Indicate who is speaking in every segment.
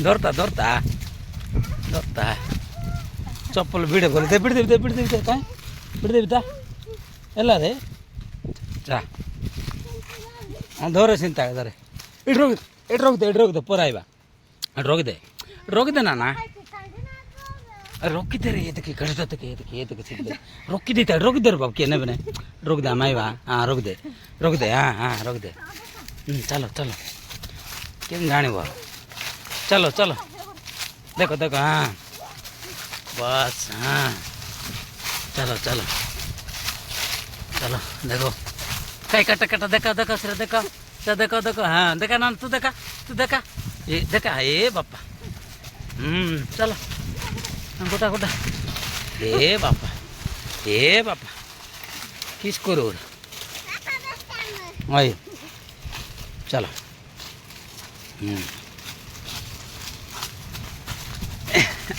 Speaker 1: ଧରତା ଧରତା ଧରତା ଚପଲ ଭିଡ଼ କଲେ ଦେ ଭିଡ଼ି ଦେବି କାଇଁ ଭିଡ଼ି ଦେବି ତା ହେଲା ରେ ଯା ହଁ ଧରେ ଚିନ୍ତା ଧରେ ଏଠି ରଖିଦେ ପରେ ଆଇବା ଏଠି ରଖିଦେ ନା ରଖିଦେ ରେ ये देखिए ये देखिए रखी देता रखिदे रे बाबू किए नेबे ना रखिदे हम आइबा हाँ रखिदे हाँ रखिदे चलो चलो केम जानिब चलो चलो देखो हाँ बस हाँ चलो चलो चलो देखो कई कटा देखा सिरा देखो हाँ देखा ना तू देखा ये बापा चलो गोटा ए बापा किस करो आई चलो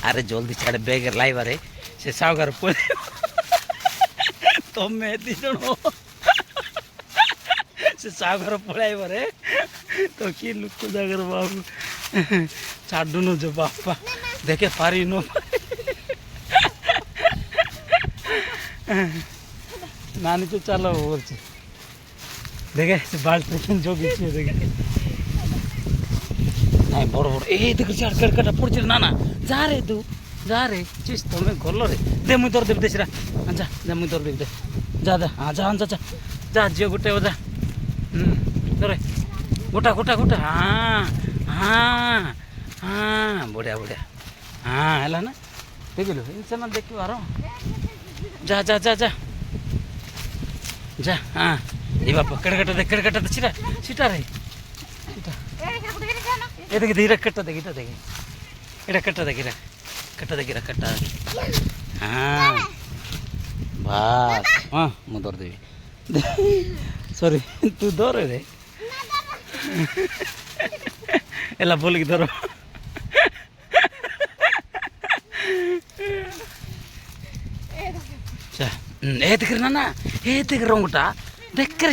Speaker 1: अरे जल्दी छाड़े बैग लाइवा रे से सावकार पड़े तुम्हें दी जण से सावकार पड़ाइबा रे तो कि लुक जागर बाबू छाड़ू जो बापा देखे पारी नो नानी तो चलो बोलছে देखे से बाल्टी जोगी देखे नहीं बड़ ए देख कटा पड़छ ना जा रे तू जा रे चिस तुम्हें गल रे दे मुई तोर देवी देसरा जा मुई तोर देवी दे जा हाँ जा झील गोटे जा तोरे गोटा हाँ बढ़िया हाँ है ना देखिलु इनसे देख बार जा हाँ ये बापा कटा दे सीटा रे ये देखिए धीरे कट्टा देखी इटा कट्टा देखी कट्टा हाँ बस हाँ मु दौड़ देवी सॉरी तू दौड़ रे एला बोल की धरो ए देख ना ए देख रंगटा देख कर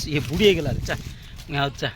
Speaker 1: ये बुढ़ी गला चा